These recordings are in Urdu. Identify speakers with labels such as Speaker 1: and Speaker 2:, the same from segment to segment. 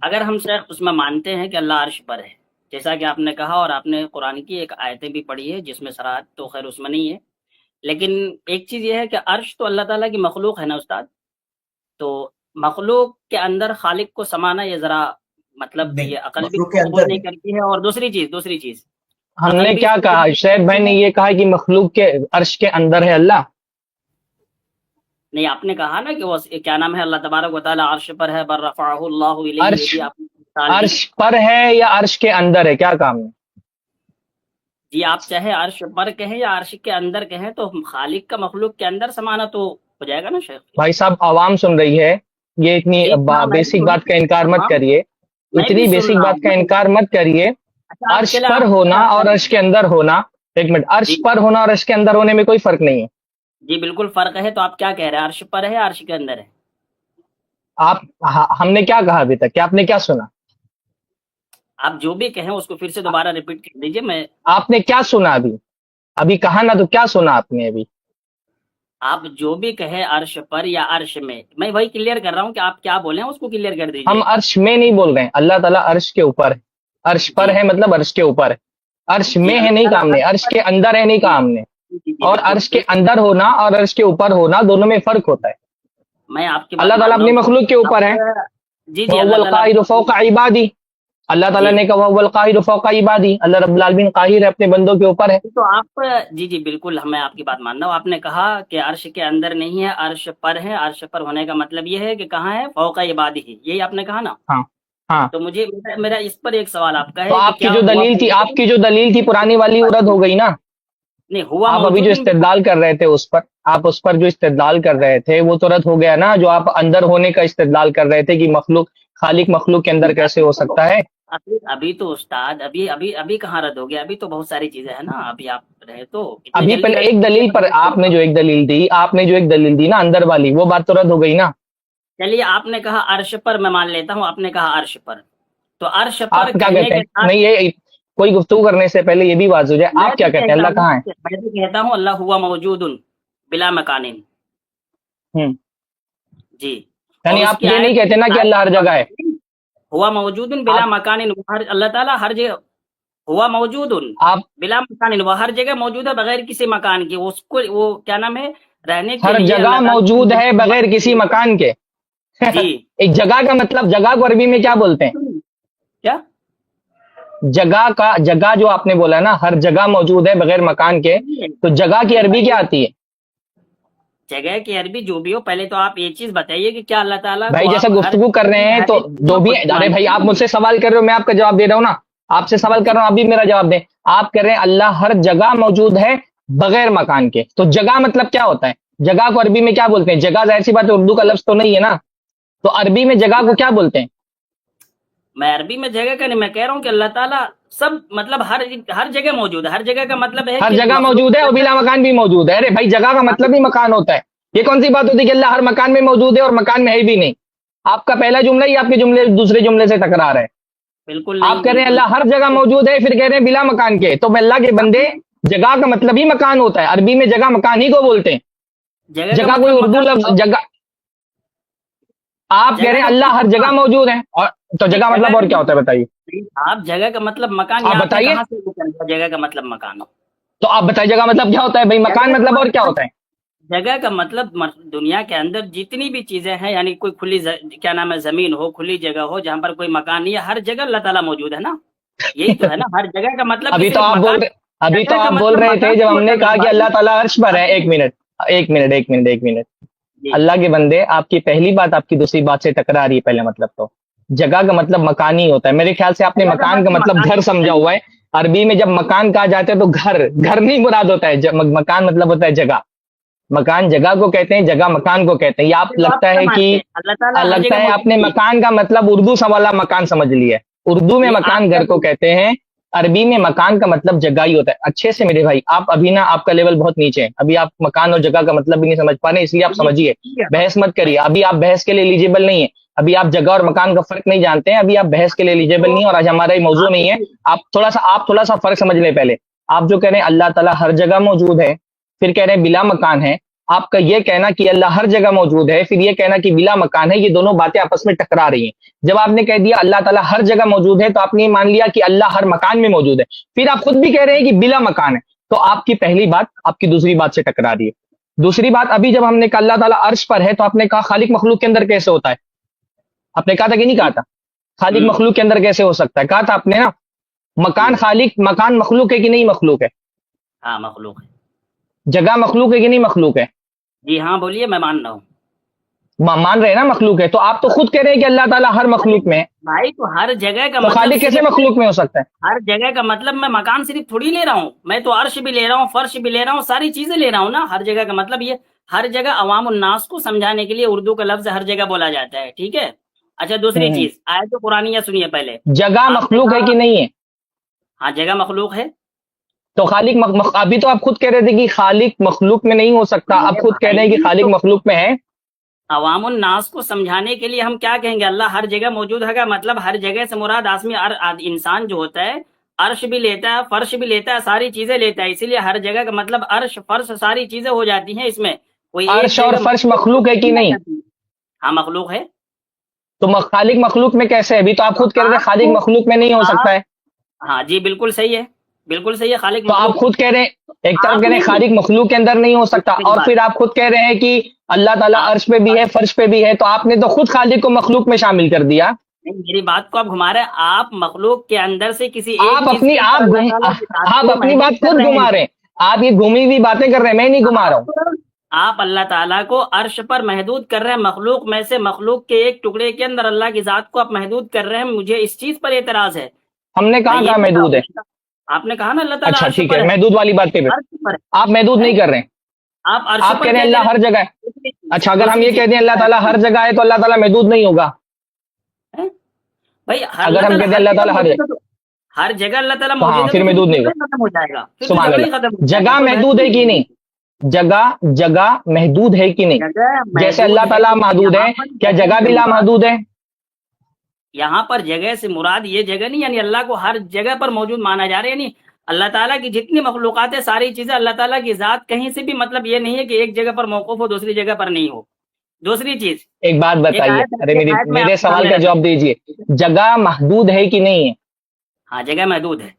Speaker 1: اگر ہم شیخ اس میں مانتے ہیں کہ اللہ عرش پر ہے، جیسا کہ آپ نے کہا، اور آپ نے قرآن کی ایک آیتیں بھی پڑھی ہے جس میں صراحت تو خیر اس میں نہیں ہے، لیکن ایک چیز یہ ہے کہ عرش تو اللہ تعالیٰ کی مخلوق ہے نا استاد، تو مخلوق کے اندر خالق کو سمانا یہ ذرا مطلب
Speaker 2: نہیں،
Speaker 1: یہ عقل بھی
Speaker 2: مخلوق کے
Speaker 1: قبول
Speaker 2: اندر
Speaker 1: نہیں
Speaker 2: نہیں.
Speaker 1: کرتی ہے، اور دوسری چیز
Speaker 3: ہم
Speaker 1: عقل
Speaker 3: نے
Speaker 1: بھی اس
Speaker 3: کیا
Speaker 1: کو
Speaker 3: کہا؟
Speaker 1: قبول نہیں
Speaker 3: شعیب بھائی نے
Speaker 1: کرتی ہے۔
Speaker 3: یہ کہا کہ مخلوق کے عرش کے اندر ہے اللہ.
Speaker 1: نہیں، آپ نے کہا نا کہ وہ کیا نام ہے، اللہ تبارک و تعالیٰ عرش پر ہے، بر رفعہ اللہ الیہ، یہ
Speaker 3: عرش
Speaker 1: بھی آپ نے مثال دی۔
Speaker 3: عرش پر ہے یا عرش کے اندر ہے؟ کیا کام ہے؟
Speaker 1: جی آپ چاہے عرش پر کہیں یا عرش کے اندر کہیں، تو خالق کا مخلوق کے اندر سمانا تو ہو جائے گا نا شیخ۔
Speaker 3: بھائی صاحب عوام سن رہی ہے، یہ اتنی
Speaker 1: جی ہاں، میں بھی
Speaker 3: بیسک
Speaker 1: سن
Speaker 3: بات کا انکار مت
Speaker 1: رہا ہوں،
Speaker 3: کریے،
Speaker 1: میں بھی
Speaker 3: اتنی
Speaker 1: سن
Speaker 3: بیسک
Speaker 1: رہا
Speaker 3: بات
Speaker 1: ہوں
Speaker 3: کا انکار مت کریے.
Speaker 1: اچھا آپ
Speaker 3: عرش
Speaker 1: چلے
Speaker 3: پر
Speaker 1: آپ
Speaker 3: ہونا اور عرش کے اندر ہونا، ایک منٹ،
Speaker 1: جی
Speaker 3: عرش پر ہونا اور عرش کے اندر ہونے میں کوئی فرق نہیں ہے.
Speaker 1: جی بالکل فرق ہے، تو آپ کیا کہہ رہے ہیں، عرش پر ہے یا عرش کے اندر ہے؟
Speaker 3: آپ ہم نے کیا کہا ابھی تک؟ کہ آپ نے کیا سنا؟
Speaker 1: آپ جو بھی کہیں اس کو پھر سے دوبارہ ریپیٹ کر دیجیے۔ میں
Speaker 3: آپ نے کیا سنا ابھی کہا نا، تو کیا سنا آپ نے ابھی؟
Speaker 1: آپ جو بھی کہیں عرش پر یا عرش میں وہی کلیئر کر رہا ہوں کہ آپ کیا بولے ہیں، اس کو کلیئر کر دیجیے
Speaker 3: ہم
Speaker 1: ایک بار۔
Speaker 3: عرش میں نہیں بول رہے ہیں، اللہ تعالیٰ عرش کے اوپر ہے. عرش پر
Speaker 1: جی
Speaker 3: ہے مطلب عرش کے اوپر ہے. عرش
Speaker 1: جی
Speaker 3: میں ہے
Speaker 1: اللہ
Speaker 3: نہیں
Speaker 1: تعالیٰ
Speaker 3: کہا ہم نے،
Speaker 1: عرش
Speaker 3: عرش
Speaker 1: پر
Speaker 3: کے اندر ہے نہیں کہا ہم نے.
Speaker 1: جی
Speaker 3: اور
Speaker 1: بالکل
Speaker 3: عرش کے اندر ہونا اور عرش کے اوپر ہونا دونوں میں فرق ہوتا ہے.
Speaker 1: میں آپ کی بات
Speaker 3: اللہ تعالیٰ
Speaker 1: مان رہا
Speaker 3: اپنی
Speaker 1: ہوں۔
Speaker 3: مخلوق کے اوپر ہے.
Speaker 1: جی
Speaker 3: وَهُوَ
Speaker 1: اللہ تعالیٰ
Speaker 3: الْقَاهِرُ فَوْقَ عِبَادِهِ، اللہ تعالیٰ
Speaker 1: جی
Speaker 3: نے کہا وَهُوَ الْقَاهِرُ فَوْقَ عِبَادِهِ، اللہ رب العالمین قاہر ہے اپنے بندوں کے اوپر ہے.
Speaker 1: تو آپ جی بالکل میں آپ کی بات مان رہا ہوں۔ آپ نے کہا کہ عرش کے اندر نہیں ہے، عرش پر ہے، عرش پر ہونے کا مطلب یہ ہے کہ کہاں ہے، فوق عبادہ، یہی آپ نے کہا نا۔
Speaker 3: ہاں ہاں.
Speaker 1: تو مجھے میرا اس پر ایک سوال آپ کا
Speaker 3: تو
Speaker 1: ہے کہ
Speaker 3: آپ کی
Speaker 1: کیا
Speaker 3: جو
Speaker 1: ہوا
Speaker 3: دلیل تھی
Speaker 1: موجود
Speaker 3: پرانی والی وہ رد ہو گئی نا.
Speaker 1: نہیں ہوا
Speaker 3: آپ ابھی جو
Speaker 1: موجود
Speaker 3: استدلال کر رہے تھے اس پر جو استدلال کر رہے تھے وہ تو رد ہو گیا نا. جو آپ اندر ہونے کا استدلال کر رہے تھے کہ خالق مخلوق کے اندر کیسے ہو سکتا ہے.
Speaker 1: ابھی تو استاد ابھی کہاں رد ہو گیا، ابھی تو بہت ساری چیزیں ہیں نا، ابھی آپ رہے تو اتنے
Speaker 3: ابھی
Speaker 1: جلدی
Speaker 3: پہلے
Speaker 1: رد
Speaker 3: ایک دلیل پر آپ نے جو ایک دلیل دی نا اندر والی، وہ بات تو رد ہو گئی نا.
Speaker 1: چلیے آپ نے کہا عرش پر، میں مان لیتا ہوں آپ نے کہا عرش پر، تو عرش پر
Speaker 3: آپ کیا
Speaker 1: کہنے
Speaker 3: کہتے
Speaker 1: کے
Speaker 3: ہیں؟
Speaker 1: ساتھ
Speaker 3: نہیں، یہ کوئی گفتگو کرنے سے پہلے یہ بھی واضح ہو جائے،
Speaker 1: میں
Speaker 3: آپ کیا
Speaker 1: بھی
Speaker 3: کہتے ہیں؟
Speaker 1: کہتا
Speaker 3: اللہ کہاں ہے؟
Speaker 1: ہوں میں بھی کہتا ہوں اللہ ہوا موجود بلا مکان،
Speaker 3: ہوں.
Speaker 1: جی، اور
Speaker 3: یعنی
Speaker 1: اس
Speaker 3: آپ
Speaker 1: کی
Speaker 3: یہ نہیں کہتے نا کہ اللہ ہر جگہ ہے.
Speaker 1: ہوا موجود بلا
Speaker 3: آپ
Speaker 1: مکان، اللہ تعالیٰ ہر جگہ ہوا موجود
Speaker 3: آپ
Speaker 1: بلا مکان، وہ ہر جگہ موجود ہے بغیر کسی مکان کے، اس کو وہ کیا نام ہے، رہنے کے
Speaker 3: ہر
Speaker 1: لیے
Speaker 3: جگہ
Speaker 1: اللہ
Speaker 3: موجود ہے بغیر کسی
Speaker 1: تعالیٰ
Speaker 3: مکان کے.
Speaker 1: جی
Speaker 3: ایک جگہ کا مطلب، جگہ کو عربی میں کیا بولتے ہیں؟
Speaker 1: کیا
Speaker 3: جگہ جو آپ نے بولا نا، ہر جگہ موجود ہے بغیر مکان کے، تو جگہ کی عربی کیا آتی ہے؟
Speaker 1: جگہ کی عربی جو بھی ہو، پہلے تو آپ یہ چیز بتائیے کہ کیا اللہ تعالیٰ
Speaker 3: بھائی
Speaker 1: کو
Speaker 3: جیسے
Speaker 1: آپ ہر
Speaker 3: گفتگو کر رہے ہیں تو دو بھی، ارے بھائی آپ مجھ سے سوال کر رہے ہو، میں آپ کا جواب دے رہا ہوں نا. آپ سے سوال کر رہا ہوں، آپ بھی میرا جواب دیں. آپ کہہ رہے ہیں اللہ ہر جگہ موجود ہے بغیر مکان کے، تو جگہ مطلب کیا ہوتا ہے؟ جگہ کو عربی میں کیا بولتے ہیں؟ جگہ ظاہر سی بات ہے اردو کا لفظ تو نہیں ہے نا، تو عربی میں جگہ کو کیا بولتے ہیں؟
Speaker 1: میں عربی میں جگہ کا نہیں، میں کہہ رہا ہوں کہ اللہ تعالیٰ سب مطلب ہر جگہ موجود ہے، ہر جگہ کا مطلب ہے
Speaker 3: ہر
Speaker 1: کہ
Speaker 3: جگہ
Speaker 1: مخلوق
Speaker 3: موجود ہے اور بلا مکان بھی موجود ہے. ارے بھائی جگہ کا مطلب ہی مکان ہوتا ہے. یہ کون سی بات ہوتی ہے کہ اللہ ہر مکان میں موجود ہے اور مکان میں ہے بھی نہیں؟ آپ کا پہلا جملہ ہی آپ کے جملے دوسرے جملے سے ٹکرا رہا ہے.
Speaker 1: بالکل
Speaker 3: آپ
Speaker 1: نہیں،
Speaker 3: کہہ رہے ہیں
Speaker 1: بالکل
Speaker 3: اللہ ہر جگہ موجود ہے، پھر کہہ رہے ہیں بلا مکان کے. تو اللہ کے بندے، جگہ کا مطلب ہی مکان ہوتا ہے. عربی میں جگہ مکان ہی کو بولتے ہیں.
Speaker 1: جگہ کا
Speaker 3: جگہ کوئی
Speaker 1: مطلب
Speaker 3: اردو
Speaker 1: مکان،
Speaker 3: لفظ جگہ. آپ کہہ رہے
Speaker 1: جگہ
Speaker 3: ہیں
Speaker 1: کا
Speaker 3: اللہ ہر
Speaker 1: مطلب
Speaker 3: جگہ
Speaker 1: مکان،
Speaker 3: موجود ہے، اور تو
Speaker 1: نہیں
Speaker 3: جگہ
Speaker 1: جگہ
Speaker 3: مطلب اور
Speaker 1: کا
Speaker 3: کیا ہوتا ہے بتائیے؟
Speaker 1: مطلب، آپ جگہ کا مطلب مکان،
Speaker 3: آپ
Speaker 1: یہ آپ نے
Speaker 3: بتائیے.
Speaker 1: کہاں سے نکل گیا جگہ کا مطلب مکان ہو؟
Speaker 3: تو آپ بتائیے جگہ مطلب کیا ہوتا ہے بھائی؟ مکان
Speaker 1: جگہ کا
Speaker 3: مطلب اور کیا
Speaker 1: مطلب،
Speaker 3: ہوتا ہے؟
Speaker 1: جگہ کا مطلب دنیا کے اندر جتنی بھی چیزیں ہیں، یعنی کوئی کھلی کیا نام ہے، زمین ہو، کھلی جگہ ہو جہاں پر کوئی مکان نہیں ہے، ہر جگہ اللہ تعالیٰ موجود ہے نا، یہی تو ہے نا، ہر جگہ کا مطلب کہ
Speaker 3: ابھی تو
Speaker 1: صرف مکان، جگہ کا
Speaker 3: بول
Speaker 1: مطلب
Speaker 3: رہے تھے
Speaker 1: مکان
Speaker 3: جب
Speaker 1: نہیں
Speaker 3: ہم نے
Speaker 1: ہوتا
Speaker 3: کہا
Speaker 1: میرے
Speaker 3: کہ اللہ
Speaker 1: بھائی۔
Speaker 3: تعالیٰ عرش پر ہے. ایک منٹ.
Speaker 1: جی
Speaker 3: اللہ کے بندے، آپ کی پہلی بات آپ کی دوسری بات سے ٹکرا رہی ہے. پہلے مطلب تو جگہ کا مطلب مکان ہی ہوتا ہے. میرے خیال سے آپ نے
Speaker 1: جگہ
Speaker 3: مکان کا مطلب
Speaker 1: مکان
Speaker 3: گھر سمجھا ہوا ہے. عربی میں جب مکان کہا جاتا ہے تو گھر نہیں مراد ہوتا ہے. مکان مطلب ہوتا ہے جگہ. مکان جگہ کو کہتے ہیں، جگہ مکان کو کہتے ہیں. یہ آپ
Speaker 1: تو آپ
Speaker 3: لگتا
Speaker 1: کیا
Speaker 3: ہے کہ
Speaker 1: مانتے ہیں اللہ تعالیٰ ہر جگہ
Speaker 3: آپ
Speaker 1: موجود
Speaker 3: نے
Speaker 1: نہیں
Speaker 3: مکان کا مطلب اردو سا والا مکان سمجھ لیا ہے. اردو میں
Speaker 1: نہیں آپ
Speaker 3: مکان
Speaker 1: کیا
Speaker 3: گھر کو کہتے ہیں، عربی میں مکان کا مطلب جگہ ہی ہوتا ہے. اچھے سے میرے بھائی، آپ ابھی نا آپ کا لیول بہت نیچے ہے. ابھی آپ مکان اور جگہ کا مطلب بھی نہیں سمجھ پا رہے، اس لیے آپ سمجھیے. بحث مت کریے، ابھی آپ بحث کے لیے ایلیجیبل نہیں ہے. ابھی آپ جگہ اور مکان کا فرق نہیں جانتے ہیں. ابھی آپ بحث کے لیے ایلیجیبل نہیں ہے، اور آج ہمارا یہ موضوع نہیں ہے. آپ تھوڑا سا فرق سمجھ لیں پہلے. آپ جو کہہ رہے ہیں اللہ تعالیٰ ہر جگہ موجود ہے، پھر کہہ رہے ہیں بلا مکان ہے. آپ کا یہ کہنا کہ اللہ ہر جگہ موجود ہے، پھر یہ کہنا کہ بلا مکان ہے، یہ دونوں باتیں آپس میں ٹکرا رہی ہیں۔ جب آپ نے کہہ دیا اللہ تعالیٰ ہر جگہ موجود ہے تو آپ نے یہ مان لیا کہ اللہ ہر مکان میں موجود ہے، پھر آپ خود بھی کہہ رہے ہیں کہ بلا مکان ہے، تو آپ کی پہلی بات آپ کی دوسری بات سے ٹکرا رہی ہے۔ دوسری بات، ابھی جب ہم نے کہا اللہ تعالیٰ عرش پر ہے تو آپ نے کہا خالق مخلوق کے اندر کیسے ہوتا ہے؟ آپ نے کہا تھا کہ نہیں کہا تھا؟ خالق
Speaker 1: ہوں،
Speaker 3: مخلوق کے اندر کیسے ہو سکتا ہے؟ کہا تھا آپ نے نا۔ مکان خالق، مکان مخلوق ہے کہ نہیں مخلوق ہے؟
Speaker 1: ہاں مخلوق ہے۔
Speaker 3: جگہ مخلوق ہے کہ نہیں مخلوق ہے؟
Speaker 1: جی ہاں بولیے، میں مان رہا ہوں۔
Speaker 3: مان رہے ہیں نا مخلوق ہے، تو آپ تو خود کہہ رہے ہیں کہ اللہ تعالیٰ ہر
Speaker 1: ارے
Speaker 3: مخلوق میں ہے،
Speaker 1: بھائی، تو ہر جگہ کا
Speaker 3: تو
Speaker 1: مطلب
Speaker 3: خالق کیسے
Speaker 1: صرف
Speaker 3: مخلوق میں ہو سکتا ہے؟
Speaker 1: ہر جگہ کا مطلب میں مکان صرف تھوڑی لے رہا ہوں، میں تو عرش بھی لے رہا ہوں، فرش بھی لے رہا ہوں، ساری چیزیں لے رہا ہوں نا۔ ہر جگہ کا مطلب یہ ہر جگہ عوام الناس کو سمجھانے کے لیے اردو کا لفظ ہر جگہ بولا جاتا ہے، ٹھیک ہے۔ اچھا دوسری
Speaker 3: ہوں۔
Speaker 1: چیز، آیت قرآنیہ سنیے پہلے۔
Speaker 3: جگہ
Speaker 1: آپ نے
Speaker 3: مخلوق ہے
Speaker 1: کہا
Speaker 3: کہ نہیں ہے؟
Speaker 1: ہاں جگہ مخلوق ہے۔
Speaker 3: تو خالق ابھی تو آپ خود کہہ رہے تھے کہ خالق مخلوق میں نہیں ہو سکتا، اب
Speaker 1: میرے
Speaker 3: خود کہہ رہے ہیں کہ
Speaker 1: بھائی
Speaker 3: خالق
Speaker 1: تو
Speaker 3: مخلوق میں ہے۔
Speaker 1: عوام الناس کو سمجھانے کے لیے ہم کیا کہیں گے؟ اللہ ہر جگہ موجود ہے گا، مطلب ہر جگہ سے مراد انسان جو ہوتا ہے عرش بھی لیتا ہے، فرش بھی لیتا ہے، ساری چیزیں لیتا ہے، اسی لیے ہر جگہ کا مطلب عرش فرش ساری چیزیں ہو جاتی ہیں، اس میں کوئی ایک
Speaker 3: عرش اور
Speaker 1: جگہ
Speaker 3: فرش مخلوق ہے کہ
Speaker 1: نہیں آ
Speaker 3: نہیں؟
Speaker 1: جاتی۔ ہاں مخلوق ہے۔
Speaker 3: تو خالق مخلوق میں کیسے ہے؟ ابھی تو آپ
Speaker 1: تو
Speaker 3: خود کہہ رہے تھے
Speaker 1: آپ
Speaker 3: خالق
Speaker 1: کو
Speaker 3: مخلوق میں نہیں ہو
Speaker 1: آپ
Speaker 3: سکتا ہے،
Speaker 1: ہاں جی بالکل صحیح ہے، بالکل صحیح ہے، خالق
Speaker 3: تو آپ
Speaker 1: مخلوق۔
Speaker 3: خود کہہ رہے ہیں ایک طرف
Speaker 1: آپ
Speaker 3: کہہ رہے
Speaker 1: نے
Speaker 3: ہیں خالق مخلوق کے اندر نہیں ہو سکتا،
Speaker 1: میری
Speaker 3: اور
Speaker 1: بات
Speaker 3: پھر آپ خود کہہ رہے ہیں کہ اللہ تعالیٰ
Speaker 1: آپ
Speaker 3: عرش پہ بھی ہے، فرش پہ بھی ہے، تو آپ نے تو خود خالق کو مخلوق میں شامل کر دیا۔
Speaker 1: نہیں، میری بات کو آپ گھما رہے ہیں، آپ مخلوق کے اندر سے کسی ایک
Speaker 3: آپ
Speaker 1: چیز
Speaker 3: اپنی
Speaker 1: کے اوپر اللہ تعالیٰ کی ذات
Speaker 3: آپ
Speaker 1: کو
Speaker 3: اپنی
Speaker 1: محدود
Speaker 3: بات
Speaker 1: کر
Speaker 3: خود
Speaker 1: رہے
Speaker 3: گھما
Speaker 1: ہیں۔
Speaker 3: رہے ہیں، آپ یہ گھومی ہوئی باتیں کر رہے ہیں، میں نہیں گھما رہا ہوں۔
Speaker 1: آپ اللہ تعالیٰ کو عرش پر محدود کر رہے ہیں، مخلوق میں سے مخلوق کے ایک ٹکڑے کے اندر اللہ کی ذات کو آپ محدود کر رہے ہیں، مجھے اس چیز پر اعتراض ہے۔
Speaker 3: ہم نے
Speaker 1: میں
Speaker 3: کہاں
Speaker 1: یہ
Speaker 3: کہا
Speaker 1: کہہ رہا
Speaker 3: محدود ہے؟
Speaker 1: ہوں، آپ نے کہا نا اللہ تعالیٰ
Speaker 3: اچھا
Speaker 1: عرش
Speaker 3: ٹھیک ہے،
Speaker 1: پر ہے،
Speaker 3: محدود والی بات پہ
Speaker 1: عرش پر
Speaker 3: آپ محدود
Speaker 1: ہے،
Speaker 3: نہیں کر رہے ہیں،
Speaker 1: آپ عرش
Speaker 3: آپ
Speaker 1: پر
Speaker 3: کہہ رہے ہیں
Speaker 1: کہہ
Speaker 3: اللہ ہر جگہ ہے۔
Speaker 1: دوسری
Speaker 3: اچھا اگر ہم یہ
Speaker 1: چیز
Speaker 3: کہہ دیں اللہ تعالیٰ ہر جگہ ہے تو اللہ تعالیٰ محدود نہیں ہوگا؟
Speaker 1: بھائی
Speaker 3: اگر ہم کہتے ہیں اللہ تعالیٰ
Speaker 1: ہر جگہ اللہ تعالیٰ
Speaker 3: تو ہاں
Speaker 1: موجود ہے
Speaker 3: پھر
Speaker 1: تو
Speaker 3: محدود نہیں
Speaker 1: جھگڑا
Speaker 3: ہوگا۔
Speaker 1: ختم ہو جائے گا، پھر تو
Speaker 3: سبحان
Speaker 1: جھگڑا ہی
Speaker 3: اللہ،
Speaker 1: ختم ہو جائے
Speaker 3: جگہ
Speaker 1: گا، تو
Speaker 3: محدود ہے کہ نہیں؟ جگہ محدود ہے کہ نہیں؟
Speaker 1: جگہ
Speaker 3: جیسے
Speaker 1: محدود
Speaker 3: اللہ
Speaker 1: ہے،
Speaker 3: تعالیٰ
Speaker 1: لیکن
Speaker 3: محدود ہے،
Speaker 1: یہاں پر
Speaker 3: کیا
Speaker 1: جگہ
Speaker 3: جگہ
Speaker 1: سے
Speaker 3: بھی
Speaker 1: مراد
Speaker 3: لامحدود ہے؟
Speaker 1: یہاں پر جگہ سے مراد یہ جگہ نہیں، یعنی اللہ کو ہر جگہ پر موجود مانا جا رہا ہے، یعنی اللہ تعالیٰ کی جتنی مخلوقات ہے ساری چیزیں اللہ تعالیٰ کی ذات کہیں سے بھی، مطلب یہ نہیں ہے کہ ایک جگہ پر موقوف ہو دوسری جگہ پر نہیں ہو۔ دوسری چیز،
Speaker 3: ایک بات
Speaker 1: ایک
Speaker 3: بتائیے،
Speaker 1: آیت ہے،
Speaker 3: ارے
Speaker 1: ایک آیت میں آپ
Speaker 3: میرے
Speaker 1: کے
Speaker 3: سوال
Speaker 1: سامنے
Speaker 3: کا
Speaker 1: رکھتا
Speaker 3: جواب دیجیے،
Speaker 1: ہوں۔
Speaker 3: جگہ محدود ہے کہ نہیں ہے؟
Speaker 1: ہاں جگہ محدود ہے،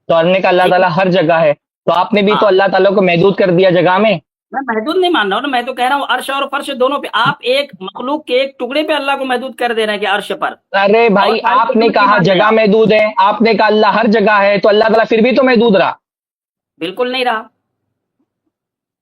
Speaker 3: تو ہم نے کہا اللہ
Speaker 1: لیکن
Speaker 3: تعالیٰ ہر جگہ ہے، تو آپ نے بھی تو
Speaker 1: ہاں
Speaker 3: اللہ تعالیٰ کو محدود کر دیا جگہ میں۔
Speaker 1: میں محدود نہیں مان رہا ہوں نا، میں تو کہہ رہا ہوں عرش اور فرش دونوں پہ، آپ ایک مخلوق کے ایک ٹکڑے پہ اللہ کو محدود کر دے رہے ہیں کہ عرش پر،
Speaker 3: ارے
Speaker 1: اور
Speaker 3: بھائی
Speaker 1: ساری
Speaker 3: آپ
Speaker 1: چیزوں
Speaker 3: نے
Speaker 1: میں نہیں
Speaker 3: کہا
Speaker 1: مان رہے
Speaker 3: جگہ
Speaker 1: آپ۔
Speaker 3: محدود ہے، آپ نے کہا اللہ ہر جگہ ہے، تو اللہ تعالیٰ پھر بھی تو محدود رہا۔
Speaker 1: بالکل نہیں رہا،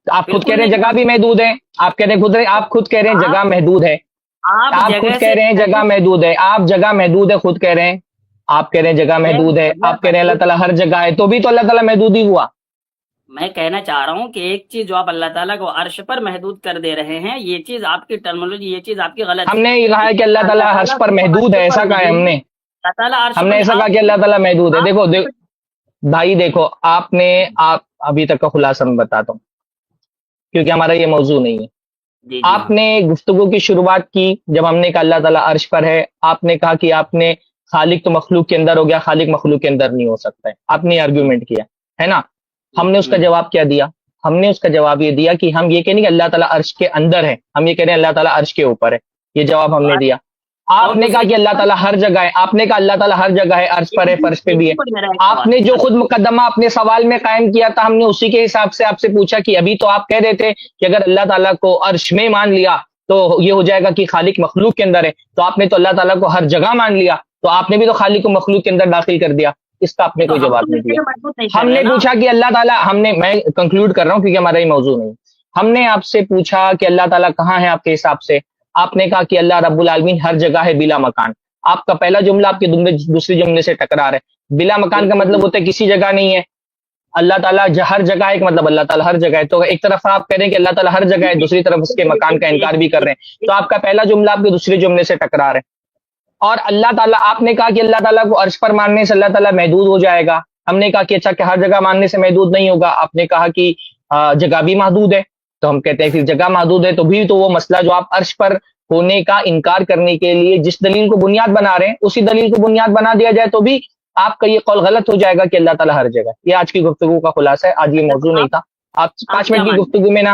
Speaker 3: آپ خود کہہ
Speaker 1: بالکل
Speaker 3: رہے ہیں
Speaker 1: نہیں
Speaker 3: جگہ
Speaker 1: رہا۔
Speaker 3: بھی محدود ہے، آپ خود کہہ رہے ہیں جگہ
Speaker 1: آپ
Speaker 3: محدود ہے،
Speaker 1: آپ
Speaker 3: آپ
Speaker 1: جگہ
Speaker 3: خود کہہ
Speaker 1: سے
Speaker 3: رہے ہیں جگہ محدود ہے، آپ جگہ محدود ہے خود کہہ رہے ہیں، آپ کہہ رہے ہیں جگہ محدود ہے،
Speaker 1: جگہ
Speaker 3: آپ کہہ رہے ہیں اللہ
Speaker 1: محدود،
Speaker 3: تعالیٰ ہر جگہ ہے، تو بھی تو اللہ تعالیٰ محدود ہی ہوا۔
Speaker 1: میں کہنا چاہ رہا ہوں کہ ایک چیز جو آپ اللہ تعالیٰ کو عرش پر محدود کر دے رہے ہیں، یہ چیز آپ کی ٹرمنالوجی، یہ چیز آپ کی غلط
Speaker 3: ہم
Speaker 1: ہے۔
Speaker 3: نے یہ کہا ہے کہ اللہ تعالیٰ عرش پر
Speaker 1: صرف
Speaker 3: محدود ہے،
Speaker 1: عرش
Speaker 3: ایسا
Speaker 1: پر
Speaker 3: کہا ہے ہم
Speaker 1: نہیں
Speaker 3: نے،
Speaker 1: ہے، اللہ تعالیٰ عرش
Speaker 3: ہم
Speaker 1: پر
Speaker 3: نے ایسا کہا کہ اللہ تعالیٰ محدود ہے۔ دیکھو بھائی دیکھو، آپ ابھی تک کا خلاصہ میں بتاتا ہوں کیونکہ ہمارا یہ موضوع نہیں ہے۔
Speaker 1: جی جی
Speaker 3: آپ نے گفتگو کی شروعات کی جب ہم نے کہا اللہ تعالیٰ عرش پر ہے، آپ نے کہا کہ آپ نے خالق تو مخلوق کے اندر ہو گیا، خالق مخلوق کے اندر نہیں ہو سکتا ہے، آپ نے آرگیومنٹ کیا ہے نا۔ ہم نے اس کا جواب کیا دیا؟ ہم نے اس کا جواب یہ دیا کہ ہم یہ کہیں نہیں کہ اللہ تعالیٰ عرش کے اندر ہے، ہم یہ کہہ رہے ہیں اللہ تعالیٰ عرش کے اوپر ہے، یہ جواب ہم نے دیا۔ آپ نے کہا کہ اللہ تعالیٰ ہر جگہ ہے، آپ نے کہا اللہ تعالیٰ ہر جگہ ہے، عرش پر ہے، فرش پہ بھی ہے۔ آپ نے جو خود مقدمہ اپنے سوال میں قائم کیا تھا، ہم نے اسی کے حساب سے آپ سے پوچھا کہ ابھی تو آپ کہہ رہے تھے کہ اگر اللہ تعالیٰ کو عرش میں مان لیا تو یہ ہو جائے گا کہ خالق مخلوق کے اندر ہے، تو آپ نے تو اللہ تعالیٰ کو ہر جگہ مان لیا، تو آپ نے بھی تو خالق کو مخلوق کے اندر داخل کر دیا، اس کا آپ نے کوئی جواب نہیں دیا۔ ہم نے پوچھا کہ اللہ تعالیٰ، میں کنکلوڈ کر رہا ہوں کیونکہ ہمارا یہ موضوع نہیں، ہم نے آپ سے پوچھا کہ اللہ تعالیٰ کہاں ہے آپ کے حساب سے، آپ نے کہا کہ اللہ رب العالمین ہر جگہ ہے بلا مکان۔ آپ کا پہلا جملہ آپ کے دوسری جملے سے ٹکرا رہا ہے۔ بلا مکان کا مطلب ہوتا ہے کسی جگہ نہیں ہے، اللہ تعالیٰ ہر جگہ ہے، ایک مطلب اللہ تعالیٰ ہر جگہ ہے، تو ایک طرف آپ کہہ رہے ہیں کہ اللہ تعالیٰ ہر جگہ ہے، دوسری طرف اس کے مکان کا انکار بھی کر رہے ہیں، تو آپ کا پہلا جملہ آپ کے دوسرے جملے سے ٹکرا رہے ہیں۔ اور اللہ تعالیٰ، آپ نے کہا کہ اللہ تعالیٰ کو عرش پر ماننے سے اللہ تعالیٰ محدود ہو جائے گا، ہم نے کہا کہ اچھا کہ ہر جگہ ماننے سے محدود نہیں ہوگا، آپ نے کہا کہ جگہ بھی محدود ہے، تو ہم کہتے ہیں پھر جگہ محدود ہے تو بھی تو وہ مسئلہ جو آپ عرش پر ہونے کا انکار کرنے کے لیے جس دلیل کو بنیاد بنا رہے ہیں اسی دلیل کو بنیاد بنا دیا جائے تو بھی آپ کا یہ قول غلط ہو جائے گا کہ اللہ تعالیٰ ہر جگہ۔ یہ آج کی گفتگو کا خلاصہ ہے، آج یہ موضوع نہیں تھا۔ آپ 5 منٹ کی گفتگو میں نا